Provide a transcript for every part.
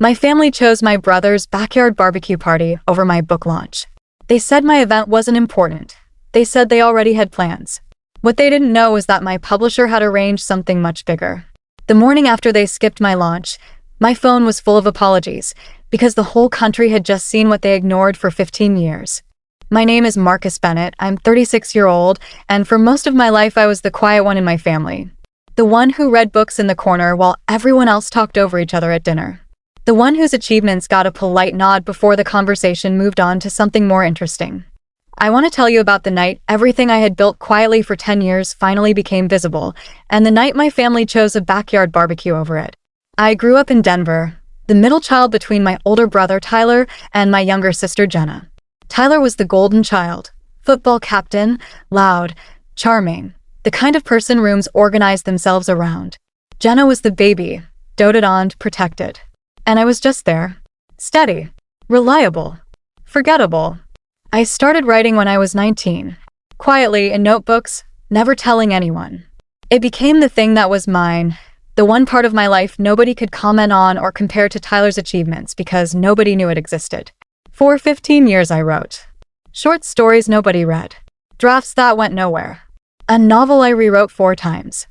My family chose my brother's backyard barbecue party over my book launch. They said my event wasn't important. They said they already had plans. What they didn't know was that my publisher had arranged something much bigger. The morning after they skipped my launch, my phone was full of apologies because the whole country had just seen what they ignored for 15 years. My name is Marcus Bennett. I'm 36-year-old, and for most of my life I was the quiet one in my family. The one who read books in the corner while everyone else talked over each other at dinner. The one whose achievements got a polite nod before the conversation moved on to something more interesting. I want to tell you about the night everything I had built quietly for 10 years finally became visible, and the night my family chose a backyard barbecue over it. I grew up in Denver, the middle child between my older brother Tyler and my younger sister Jenna. Tyler was the golden child, football captain, loud, charming, the kind of person rooms organized themselves around. Jenna was the baby, doted on, protected. And I was just there. Steady. Reliable. Forgettable. I started writing when I was 19. Quietly in notebooks, never telling anyone. It became the thing that was mine, the one part of my life nobody could comment on or compare to Tyler's achievements because nobody knew it existed. For 15 years I wrote. Short stories nobody read. Drafts that went nowhere. A novel I rewrote 4 times.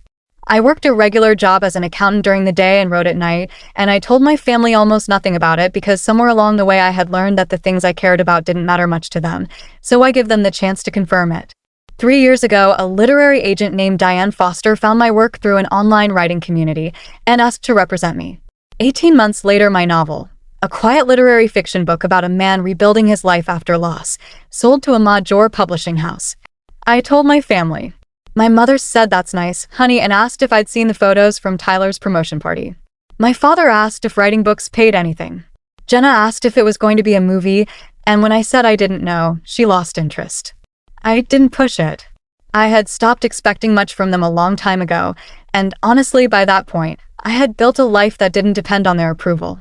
I worked a regular job as an accountant during the day and wrote at night, and I told my family almost nothing about it because somewhere along the way I had learned that the things I cared about didn't matter much to them, so I give them the chance to confirm it. 3 years ago, a literary agent named Diane Foster found my work through an online writing community and asked to represent me. 18 months later, my novel, a quiet literary fiction book about a man rebuilding his life after loss, sold to a major publishing house. I told my family. My mother said that's nice, honey, and asked if I'd seen the photos from Tyler's promotion party. My father asked if writing books paid anything. Jenna asked if it was going to be a movie, and when I said I didn't know, she lost interest. I didn't push it. I had stopped expecting much from them a long time ago, and honestly, by that point, I had built a life that didn't depend on their approval.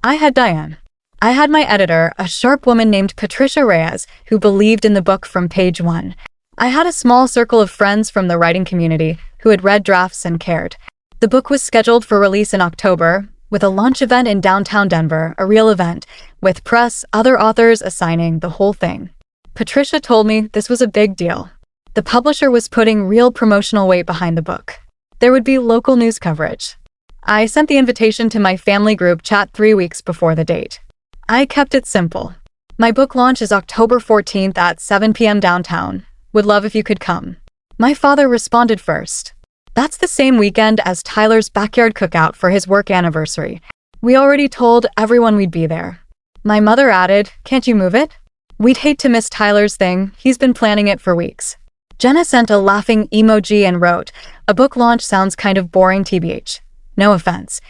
I had Diane. I had my editor, a sharp woman named Patricia Reyes, who believed in the book from page 1. I had a small circle of friends from the writing community who had read drafts and cared. The book was scheduled for release in October, with a launch event in downtown Denver, a real event, with press, other authors, a signing, the whole thing. Patricia told me this was a big deal. The publisher was putting real promotional weight behind the book. There would be local news coverage. I sent the invitation to my family group chat 3 weeks before the date. I kept it simple. My book launch is October 14th at 7 p.m. downtown. Would love if you could come. My father responded first. That's the same weekend as Tyler's backyard cookout for his work anniversary. We already told everyone we'd be there. My mother added, can't you move it? We'd hate to miss Tyler's thing, he's been planning it for weeks. Jenna sent a laughing emoji and wrote, a book launch sounds kind of boring tbh. No offense.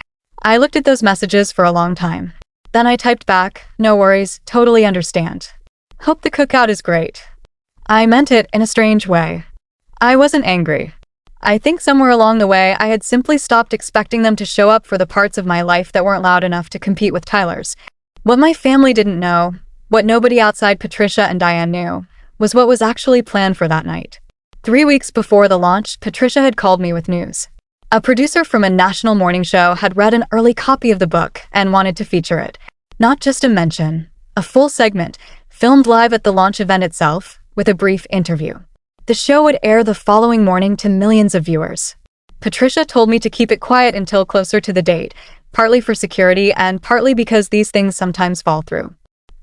I looked at those messages for a long time. Then I typed back, no worries, totally understand. Hope the cookout is great. I meant it in a strange way. I wasn't angry. I think somewhere along the way I had simply stopped expecting them to show up for the parts of my life that weren't loud enough to compete with Tyler's. What my family didn't know, what nobody outside Patricia and Diane knew, was what was actually planned for that night. 3 weeks before the launch, Patricia had called me with news. A producer from a national morning show had read an early copy of the book and wanted to feature it. Not just a mention, a full segment, filmed live at the launch event itself, with a brief interview. The show would air the following morning to millions of viewers. Patricia told me to keep it quiet until closer to the date, partly for security and partly because these things sometimes fall through.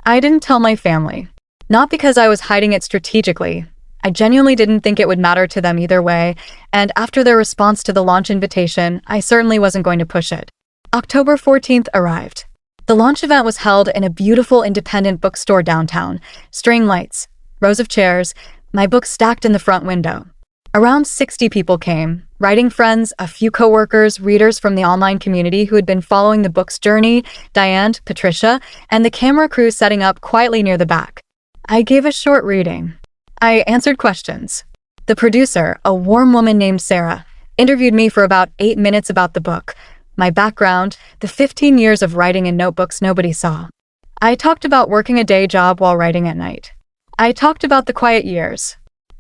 I didn't tell my family. Not because I was hiding it strategically. I genuinely didn't think it would matter to them either way, and after their response to the launch invitation, I certainly wasn't going to push it. October 14th arrived. The launch event was held in a beautiful independent bookstore downtown. String lights, rows of chairs, my books stacked in the front window. Around 60 people came, writing friends, a few coworkers, readers from the online community who had been following the book's journey, Diane, Patricia, and the camera crew setting up quietly near the back. I gave a short reading. I answered questions. The producer, a warm woman named Sarah, interviewed me for about 8 minutes about the book, my background, the 15 years of writing in notebooks nobody saw. I talked about working a day job while writing at night. I talked about the quiet years.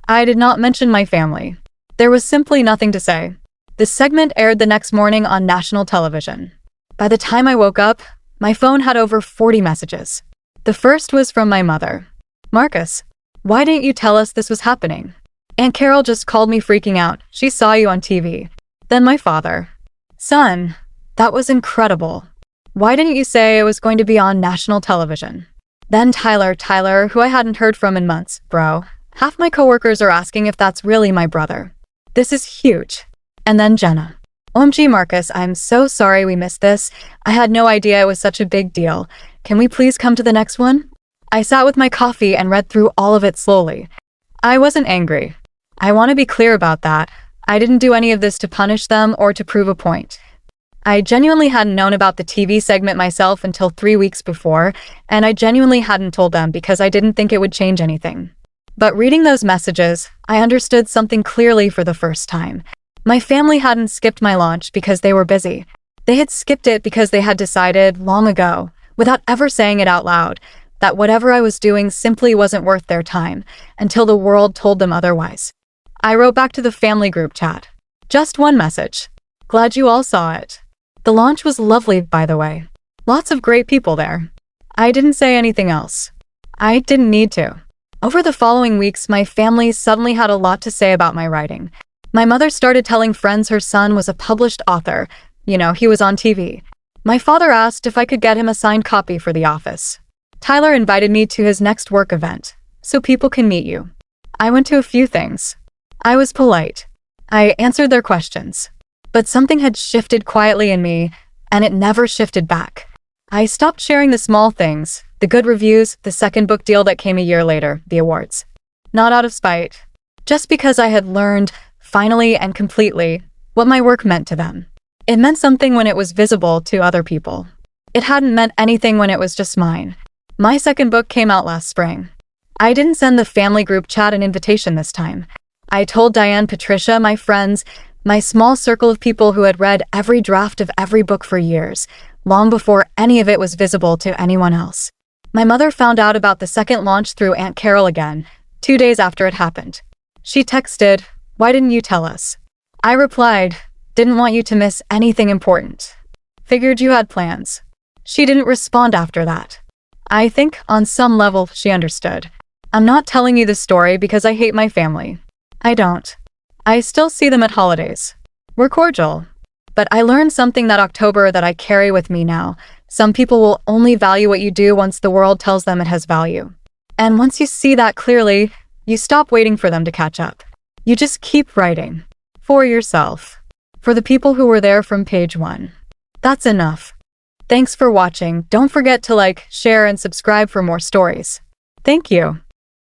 I did not mention my family. There was simply nothing to say. The segment aired the next morning on national television. By the time I woke up, My phone had over 40 messages. The first was from my mother. "Marcus, why didn't you tell us this was happening? Aunt Carol just called me freaking out. She saw you on TV." Then my father. "Son, that was incredible. Why didn't you say it was going to be on national television?" Then Tyler, who I hadn't heard from in months. "Bro, half my coworkers are asking if that's really my brother. This is huge." And then Jenna. "OMG Marcus, I'm so sorry we missed this. I had no idea it was such a big deal. Can we please come to the next one?" I sat with my coffee and read through all of it slowly. I wasn't angry. I want to be clear about that. I didn't do any of this to punish them or to prove a point. I genuinely hadn't known about the TV segment myself until 3 weeks before, and I genuinely hadn't told them because I didn't think it would change anything. But reading those messages, I understood something clearly for the first time. My family hadn't skipped my launch because they were busy. They had skipped it because they had decided long ago, without ever saying it out loud, that whatever I was doing simply wasn't worth their time, until the world told them otherwise. I wrote back to the family group chat. Just one message. "Glad you all saw it." The launch was lovely, by the way. Lots of great people there. I didn't say anything else. I didn't need to. Over the following weeks, my family suddenly had a lot to say about my writing. My mother started telling friends her son was a published author. He was on TV. My father asked if I could get him a signed copy for the office. Tyler invited me to his next work event, "So people can meet you." I went to a few things. I was polite. I answered their questions. But something had shifted quietly in me, and it never shifted back. I stopped sharing the small things, the good reviews, the second book deal that came a year later, the awards. Not out of spite. Just because I had learned, finally and completely, what my work meant to them. It meant something when it was visible to other people. It hadn't meant anything when it was just mine. My second book came out last spring. I didn't send the family group chat an invitation this time. I told Diane, Patricia, my friends, my small circle of people who had read every draft of every book for years, long before any of it was visible to anyone else. My mother found out about the second launch through Aunt Carol again, 2 days after it happened. She texted, "Why didn't you tell us?" I replied, "Didn't want you to miss anything important. Figured you had plans." She didn't respond after that. I think, on some level, she understood. I'm not telling you this story because I hate my family. I don't. I still see them at holidays. We're cordial. But I learned something that October that I carry with me now. Some people will only value what you do once the world tells them it has value. And once you see that clearly, you stop waiting for them to catch up. You just keep writing. For yourself. For the people who were there from page 1. That's enough. Thanks for watching. Don't forget to like, share, and subscribe for more stories. Thank you.